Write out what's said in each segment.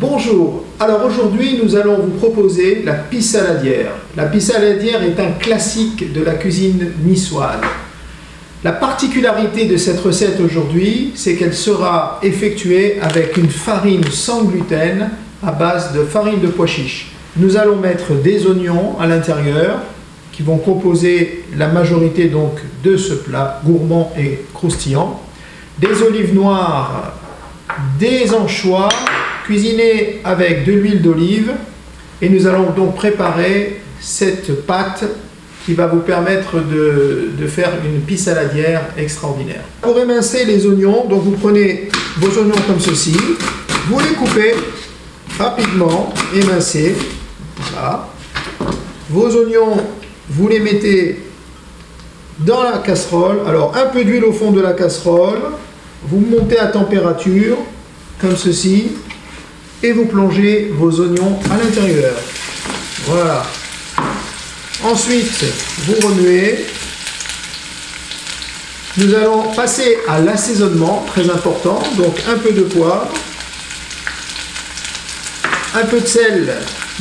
Bonjour, alors aujourd'hui nous allons vous proposer la pisse saladière. La pisse saladière est un classique de la cuisine niçoise. La particularité de cette recette aujourd'hui, c'est qu'elle sera effectuée avec une farine sans gluten à base de farine de pois chiche. Nous allons mettre des oignons à l'intérieur qui vont composer la majorité donc de ce plat gourmand et croustillant, des olives noires, des anchois cuisinés avec de l'huile d'olive, et nous allons donc préparer cette pâte qui va vous permettre de faire une pisse saladière extraordinaire. Pour émincer les oignons, donc vous prenez vos oignons comme ceci, vous les coupez rapidement, émincés, voilà. Vos oignons, vous les mettez dans la casserole, alors un peu d'huile au fond de la casserole, vous montez à température, comme ceci, et vous plongez vos oignons à l'intérieur. Voilà. Ensuite, vous remuez. Nous allons passer à l'assaisonnement, très important. Donc un peu de poivre, un peu de sel,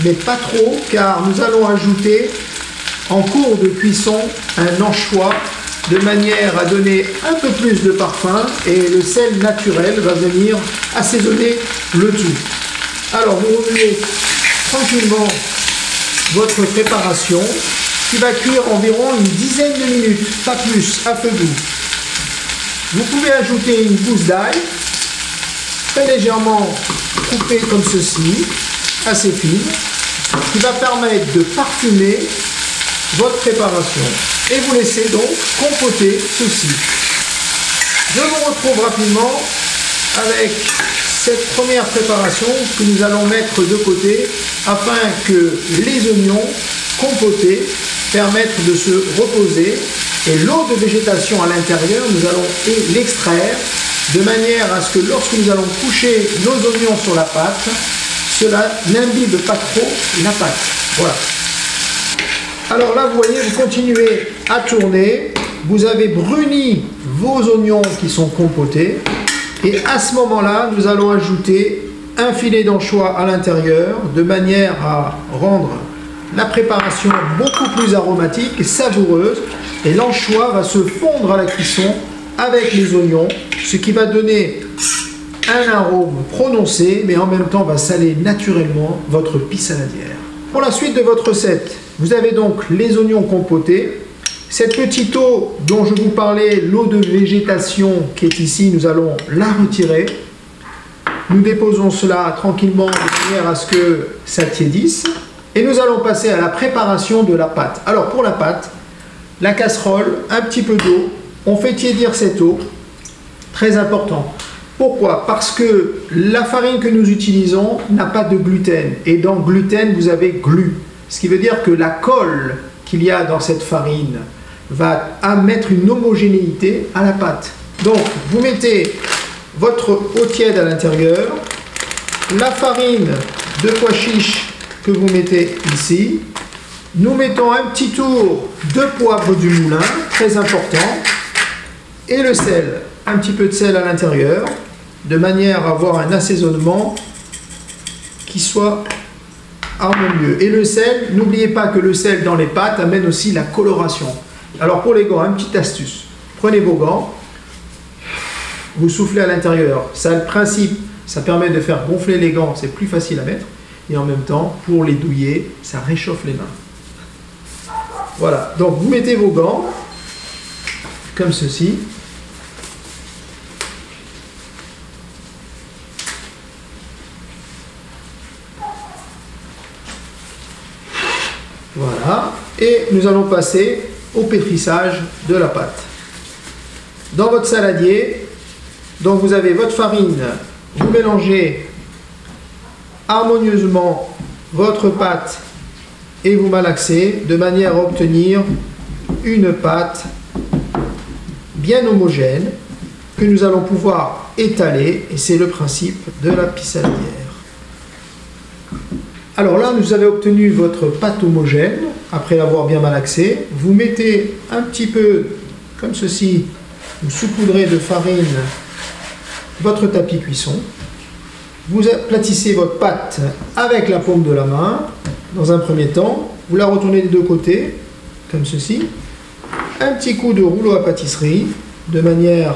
mais pas trop, car nous allons ajouter en cours de cuisson un anchois de manière à donner un peu plus de parfum, et le sel naturel va venir assaisonner le tout. Alors vous remuez tranquillement votre préparation qui va cuire environ une dizaine de minutes, pas plus, à feu doux. Vous pouvez ajouter une gousse d'ail, très légèrement coupée comme ceci, assez fine, qui va permettre de parfumer votre préparation. Et vous laissez donc compoter ceci. Je vous retrouve rapidement avec cette première préparation que nous allons mettre de côté afin que les oignons compotés permettent de se reposer, et l'eau de végétation à l'intérieur, nous allons l'extraire de manière à ce que lorsque nous allons coucher nos oignons sur la pâte, cela n'imbibe pas trop la pâte. Voilà. Alors là, vous voyez, vous continuez à tourner, vous avez bruni vos oignons qui sont compotés, et à ce moment-là, nous allons ajouter un filet d'anchois à l'intérieur, de manière à rendre la préparation beaucoup plus aromatique et savoureuse, et l'anchois va se fondre à la cuisson avec les oignons, ce qui va donner un arôme prononcé, mais en même temps va saler naturellement votre pisse saladière. Pour la suite de votre recette, vous avez donc les oignons compotés. Cette petite eau dont je vous parlais, l'eau de végétation qui est ici, nous allons la retirer. Nous déposons cela tranquillement de manière à ce que ça tiédisse. Et nous allons passer à la préparation de la pâte. Alors pour la pâte, la casserole, un petit peu d'eau. On fait tiédir cette eau. Très important. Pourquoi? Parce que la farine que nous utilisons n'a pas de gluten. Et dans gluten, vous avez glu. Ce qui veut dire que la colle qu'il y a dans cette farine va mettre une homogénéité à la pâte. Donc, vous mettez votre eau tiède à l'intérieur, la farine de pois chiche que vous mettez ici. Nous mettons un petit tour de poivre du moulin, très important, et le sel, un petit peu de sel à l'intérieur, de manière à avoir un assaisonnement qui soit harmonieux. Et le sel, n'oubliez pas que le sel dans les pâtes amène aussi la coloration. Alors pour les gants, une petite astuce. Prenez vos gants, vous soufflez à l'intérieur. Ça, le principe, ça permet de faire gonfler les gants, c'est plus facile à mettre. Et en même temps, pour les douiller, ça réchauffe les mains. Voilà, donc vous mettez vos gants, comme ceci. Voilà, et nous allons passer au pétrissage de la pâte. Dans votre saladier, donc vous avez votre farine, vous mélangez harmonieusement votre pâte et vous malaxez de manière à obtenir une pâte bien homogène que nous allons pouvoir étaler, et c'est le principe de la pisse saladière. Alors là, vous avez obtenu votre pâte homogène, après l'avoir bien malaxée. Vous mettez un petit peu, comme ceci, vous saupoudrez de farine votre tapis cuisson. vous aplatissez votre pâte avec la paume de la main. Dans un premier temps, vous la retournez des deux côtés, comme ceci. Un petit coup de rouleau à pâtisserie, de manière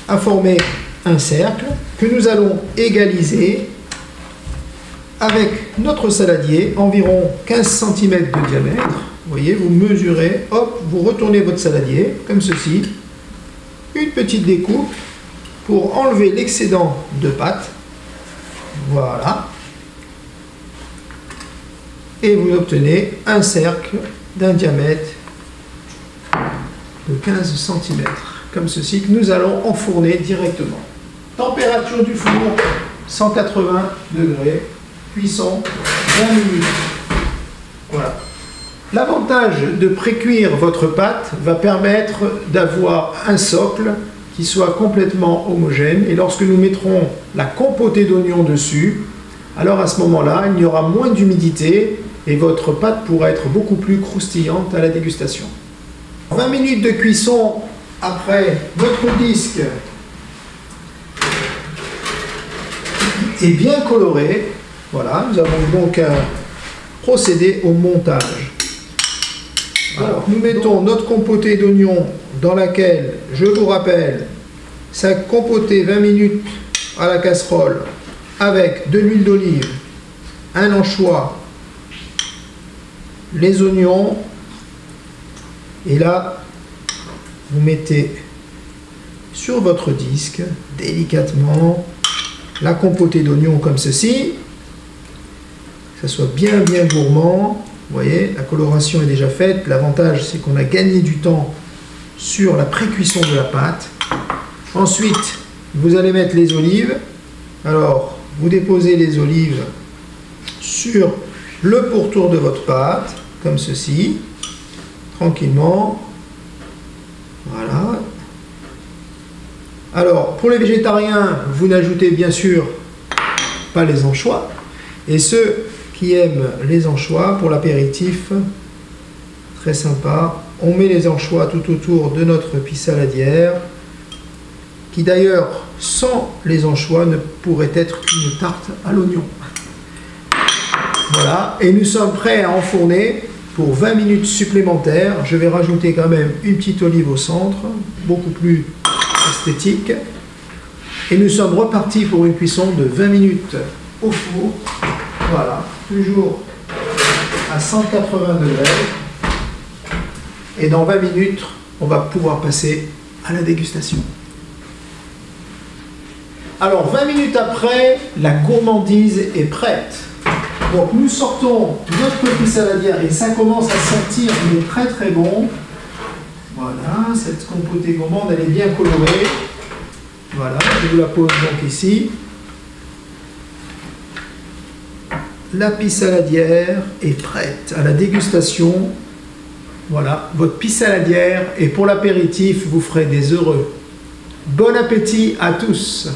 à former un cercle que nous allons égaliser avec notre saladier, environ 15 cm de diamètre. Vous voyez, vous mesurez, hop, vous retournez votre saladier, comme ceci. Une petite découpe pour enlever l'excédent de pâte. Voilà. Et vous obtenez un cercle d'un diamètre de 15 cm, comme ceci, que nous allons enfourner directement. Température du four, 180 degrés, cuisson 20 minutes. Voilà. L'avantage de précuire votre pâte va permettre d'avoir un socle qui soit complètement homogène, et lorsque nous mettrons la compotée d'oignons dessus, alors à ce moment-là, il y aura moins d'humidité et votre pâte pourra être beaucoup plus croustillante à la dégustation. 20 minutes de cuisson après, votre disque est bien coloré. Voilà, nous avons donc procédé au montage. Alors, nous mettons notre compotée d'oignons dans laquelle, je vous rappelle, ça compoté 20 minutes à la casserole avec de l'huile d'olive, un anchois, les oignons, et là, vous mettez sur votre disque, délicatement, la compotée d'oignons comme ceci, que ça soit bien gourmand. Vous voyez, la coloration est déjà faite. L'avantage, c'est qu'on a gagné du temps sur la pré-cuisson de la pâte. Ensuite, vous allez mettre les olives. Alors, vous déposez les olives sur le pourtour de votre pâte, comme ceci, tranquillement. Voilà. Alors, pour les végétariens, vous n'ajoutez bien sûr pas les anchois. Et ceux qui aiment les anchois pour l'apéritif, très sympa, on met les anchois tout autour de notre pie saladière, qui d'ailleurs, sans les anchois, ne pourrait être qu'une tarte à l'oignon. Voilà, et nous sommes prêts à enfourner pour 20 minutes supplémentaires. Je vais rajouter quand même une petite olive au centre, beaucoup plus esthétique. Et nous sommes repartis pour une cuisson de 20 minutes au four. Voilà, toujours à 180 degrés. Et dans 20 minutes, on va pouvoir passer à la dégustation. Alors, 20 minutes après, la gourmandise est prête. Donc, nous sortons notre pie saladière et ça commence à sentir, il est très bon. Voilà, cette compotée gourmande, elle est bien colorée. Voilà, je vous la pose donc ici. La pie saladière est prête à la dégustation. Voilà, votre pie saladière, et pour l'apéritif, vous ferez des heureux. Bon appétit à tous!